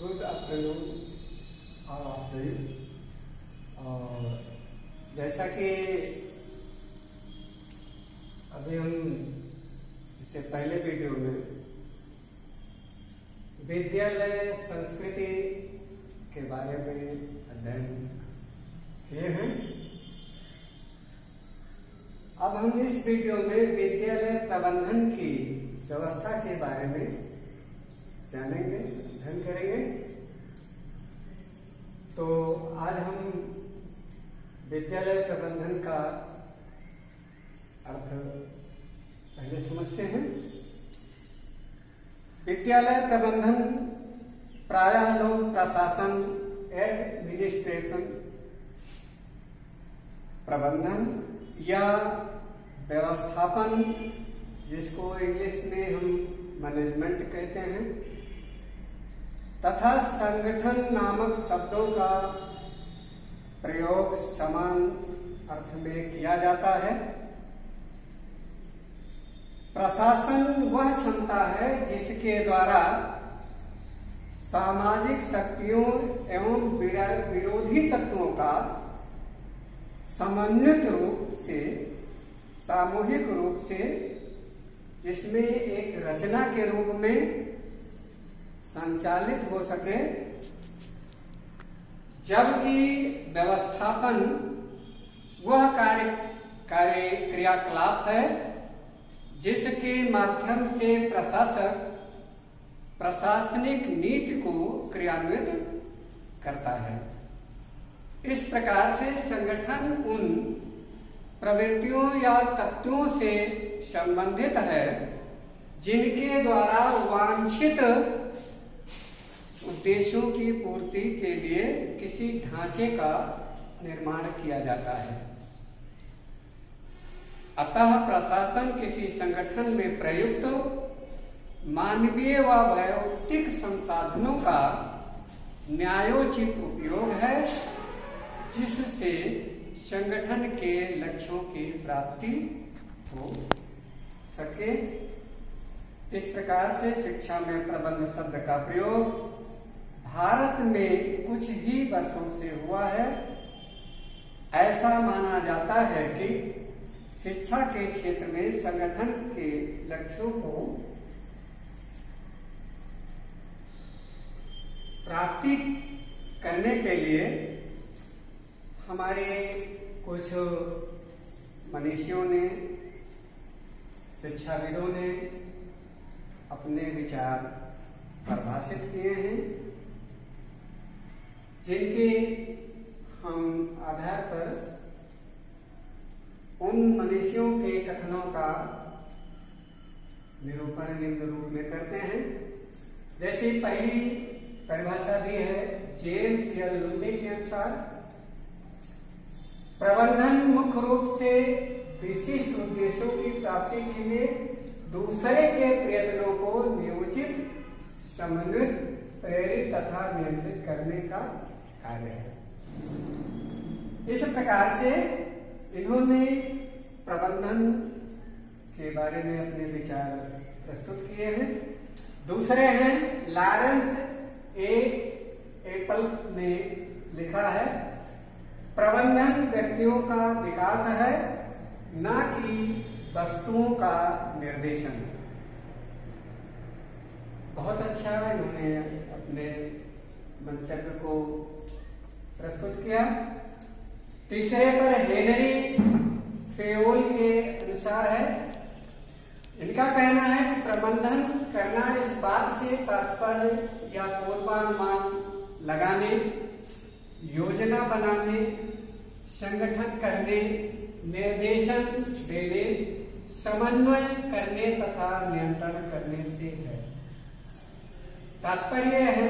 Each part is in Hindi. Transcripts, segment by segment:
Good afternoon all of you. और जैसा कि अभी हम इससे पहले वीडियो में विद्यालय संस्कृति के बारे में अध्ययन किए हैं, अब हम इस वीडियो में विद्यालय प्रबंधन की व्यवस्था के बारे में जानेंगे, अध्ययन करेंगे। तो आज हम विद्यालय प्रबंधन का अर्थ पहले समझते हैं। विद्यालय प्रबंधन प्रायः लोग प्रशासन, एडमिनिस्ट्रेशन, प्रबंधन या व्यवस्थापन, जिसको इंग्लिश में हम मैनेजमेंट कहते हैं, तथा संगठन नामक शब्दों का प्रयोग समान अर्थ में किया जाता है। प्रशासन वह क्षमता है जिसके द्वारा सामाजिक शक्तियों एवं विरोधी तत्वों का समन्वित रूप से, सामूहिक रूप से, जिसमें एक रचना के रूप में संचालित हो सके, जबकि व्यवस्थापन वह क्रियाकलाप है जिसके माध्यम से प्रशासक प्रशासनिक नीति को क्रियान्वित करता है। इस प्रकार से संगठन उन प्रवृत्तियों या तत्वों से संबंधित है जिनके द्वारा वांछित उद्देश्यों की पूर्ति के लिए किसी ढांचे का निर्माण किया जाता है। अतः प्रशासन किसी संगठन में प्रयुक्त मानवीय व भौतिक संसाधनों का न्यायोचित उपयोग है, जिससे संगठन के लक्ष्यों की प्राप्ति हो सके। इस प्रकार से शिक्षा में प्रबंध शब्द का प्रयोग भारत में कुछ ही वर्षों से हुआ है। ऐसा माना जाता है कि शिक्षा के क्षेत्र में संगठन के लक्ष्यों को प्राप्ति करने के लिए हमारे कुछ मनीषियों ने, शिक्षाविदों ने अपने विचार परिभाषित किए हैं, जिनके हम आधार पर उन मनीषियों के कथनों का निरूपण निम्न रूप में करते हैं। जैसे पहली परिभाषा दी है जेम्स एल लुंडी के अनुसार, प्रबंधन मुख्य रूप से विशिष्ट उद्देश्यों की प्राप्ति के लिए दूसरे के प्रयत्नों को नियोजित, समन्वित, प्रेरित तथा नियंत्रित करने का कार्य है। इस प्रकार से इन्होंने प्रबंधन के बारे में अपने विचार प्रस्तुत किए हैं। दूसरे हैं लॉरेंस ए एपल्स ने लिखा है, प्रबंधन व्यक्तियों का विकास है, न कि वस्तुओं का निर्देशन। बहुत अच्छा इन्होंने अपने मंतव्य को प्रस्तुत किया। तीसरे पर हेनरी फेओल के अनुसार है, इनका कहना है कि प्रबंधन करना इस बात से तात्पर्य या पूर्वानुमान लगाने, योजना बनाने, संगठन करने, निर्देशन देने, समन्वय करने तथा नियंत्रण करने से है। तात्पर्य है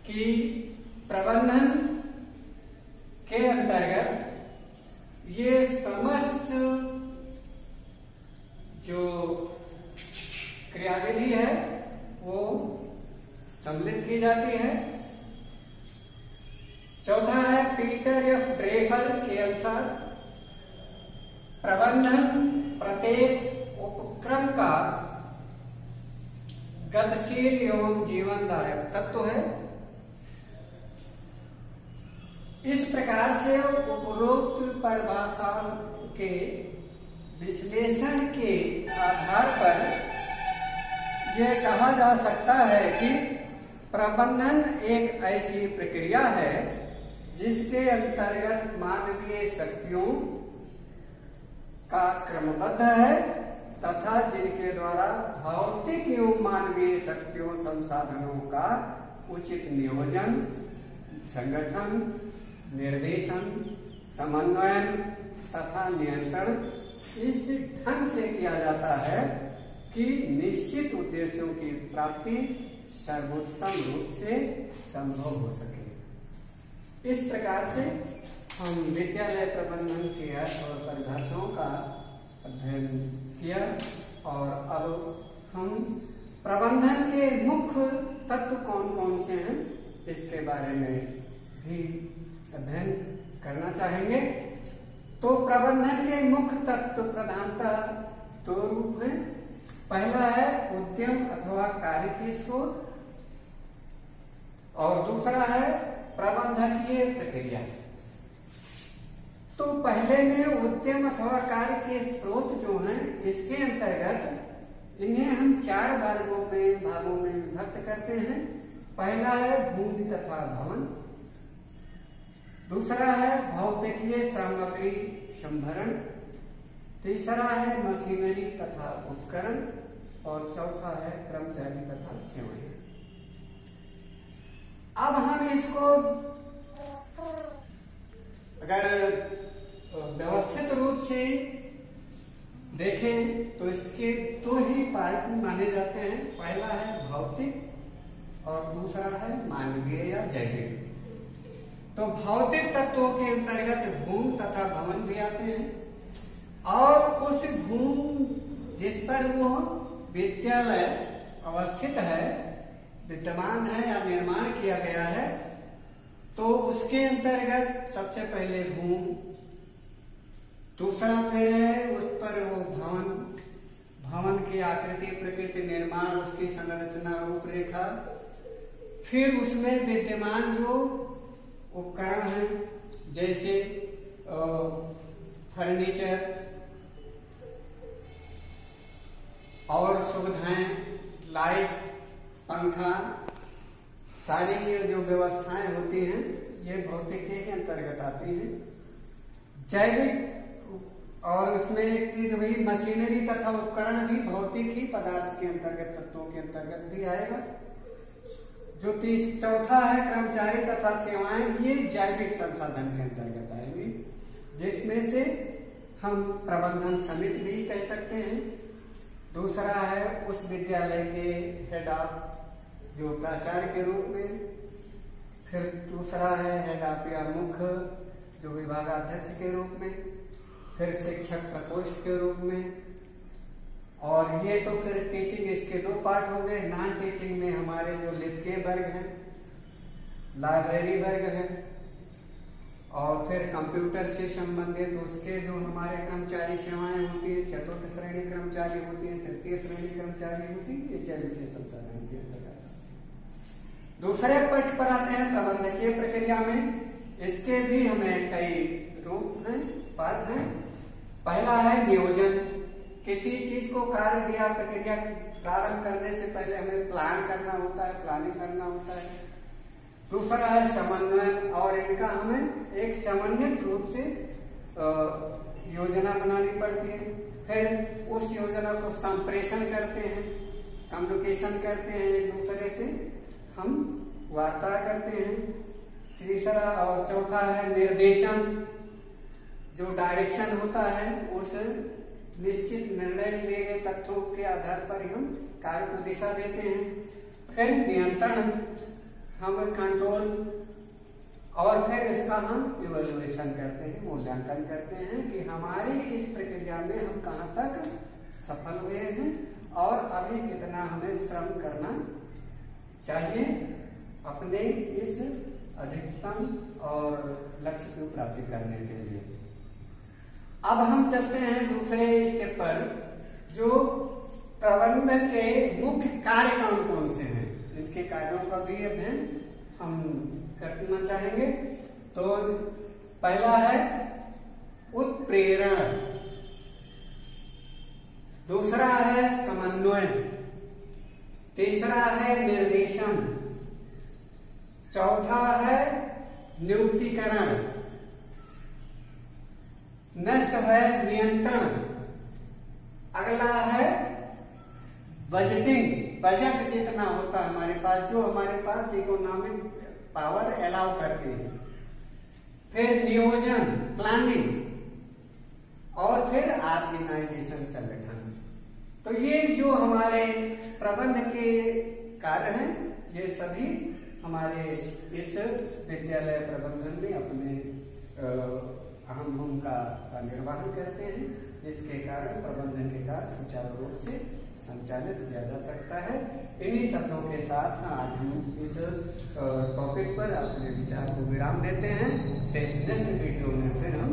कि प्रबंधन के अंतर्गत ये समस्त जो क्रियाविधि है वो सम्मिलित की जाती है। चौथा है पीटर एफ ड्रेफर के अनुसार, प्रबंधन प्रत्येक उपक्रम का गतिशील एवं जीवनदायक तत्व है। इस प्रकार से उपरोक्त परिभाषा के विश्लेषण के आधार पर यह कहा जा सकता है कि प्रबंधन एक ऐसी प्रक्रिया है जिसके अंतर्गत मानवीय शक्तियों का क्रमबद्ध है तथा जिनके द्वारा भौतिक एवं मानवीय शक्तियों संसाधनों का उचित नियोजन, संगठन, निर्देशन, समन्वयन तथा नियंत्रण इस ढंग से किया जाता है कि निश्चित उद्देश्यों की प्राप्ति सर्वोत्तम रूप से संभव हो सके। इस प्रकार से हम विद्यालय प्रबंधन के अर्थ और परिभाषाओं का अध्ययन किया और अब हम प्रबंधन के मुख्य तत्व कौन कौन से हैं इसके बारे में भी अध्ययन करना चाहेंगे। तो प्रबंधन के मुख्य तत्व प्रधानतः दो रूप हैं। पहला है उद्यम अथवा कार्य के स्रोत और दूसरा है प्रबंधकीय प्रक्रिया। तो पहले में उद्यम अथवा कार्य के स्रोत जो हैं इसके अंतर्गत इन्हें हम 4 भागों में विभक्त करते हैं। पहला है भूमि तथा भवन, दूसरा है भौतिकीय सामग्री संभरण, तीसरा है मशीनरी तथा उपकरण और चौथा है कर्मचारी तथा सेवाएं। अब हम इसको अगर व्यवस्थित रूप से देखें तो इसके 2 ही पार्ट माने जाते हैं। पहला है भौतिक और दूसरा है मानवीय या जैविक। तो भौतिक तत्वों के अंतर्गत भूमि तथा भवन भी आते हैं और उस भूमि जिस पर वो विद्यालय अवस्थित है, विद्यमान है या निर्माण किया गया है, तो उसके अंतर्गत सबसे पहले भूमि, दूसरा फिर है उस पर वो भवन की आकृति, प्रकृति, निर्माण, उसकी संरचना, रूपरेखा, फिर उसमें विद्यमान जो उपकरण हैं जैसे फर्नीचर और सुविधाएं, लाइट, पंखा, सारी ये जो व्यवस्थाएं होती हैं ये भौतिक के अंतर्गत आती हैं। जैविक और उसमें एक चीज हुई मशीनरी तथा उपकरण भी भौतिक ही पदार्थ के अंतर्गत, तत्वों के अंतर्गत भी आएगा। जो चौथा है कर्मचारी तथा सेवाएं, ये जैविक संसाधन के अंतर्गत आएंगे, जिसमें से हम प्रबंधन समिति भी कह सकते हैं। दूसरा है उस विद्यालय के हेड ऑफ जो प्राचार्य के रूप में, फिर दूसरा है हेड ऑफ या मुख्य जो विभागाध्यक्ष के रूप में, फिर शिक्षक प्रकोष्ठ के रूप में, और ये तो फिर टीचिंग इसके 2 पार्ट हो गए। नॉन टीचिंग में हमारे जो लिपिकीय वर्ग है, लाइब्रेरी वर्ग है, और फिर कंप्यूटर से संबंधित उसके जो हमारे कर्मचारी सेवाएं होती है, चतुर्थ श्रेणी कर्मचारी होती है, तृतीय श्रेणी कर्मचारी होती है, ये जैविक संसाधन के अंतर्गत। दूसरे पक्ष पर आते हैं प्रबंधकीय प्रक्रिया में। इसके भी हमें कई रूप हैं, पार्ट हैं। पहला है नियोजन। किसी चीज को कार्य दिया प्रक्रिया प्रारंभ करने से पहले हमें प्लान करना होता है, प्लानिंग करना होता है। दूसरा है समन्वय, और इनका हमें एक समन्वित रूप से योजना बनानी पड़ती है। फिर उस योजना को संप्रेषण करते हैं, कम्युनिकेशन करते हैं, एक दूसरे से हम वार्ता करते हैं। तीसरा और चौथा है निर्देशन, जो डायरेक्शन होता है उस निश्चित निर्णय लिए गए तत्वों के आधार पर हम कार्य को दिशा देते हैं। फिर नियंत्रण, हम कंट्रोल, और फिर इसका हम इवैल्यूएशन करते हैं, मूल्यांकन करते हैं कि हमारी इस प्रक्रिया में हम कहाँ तक सफल हुए हैं और अभी कितना हमें श्रम करना चाहिए अपने इस अधिकतम और लक्ष्य की प्राप्ति करने के लिए। अब हम चलते हैं दूसरे स्टेप पर, जो प्रबंधन के मुख्य कार्य कौन कौन से हैं, इसके कार्यों का भी अध्ययन हम करना चाहेंगे। तो पहला है उत्प्रेरण, दूसरा है समन्वय, तीसरा है निर्देशन, चौथा है नियुक्तिकरण, नेक्स्ट है नियंत्रण, अगला है बजटिंग, बजट जितना होता है हमारे पास, जो हमारे पास इकोनॉमिक पावर अलाउ करते हैं, फिर नियोजन प्लानिंग, और फिर ऑर्गेनाइजेशन संगठन। तो ये जो हमारे प्रबंध के कार्य हैं, ये सभी हमारे इस विद्यालय प्रबंधन में अपने अहम भूमिका का निर्वहन करते हैं, जिसके कारण प्रबंधन के कार्य सुचारू रूप से संचालित किया जा सकता है। इन्हीं शब्दों के साथ आज हम इस टॉपिक पर अपने विचार को विराम देते हैं। शेष नेक्स्ट वीडियो में फिर हम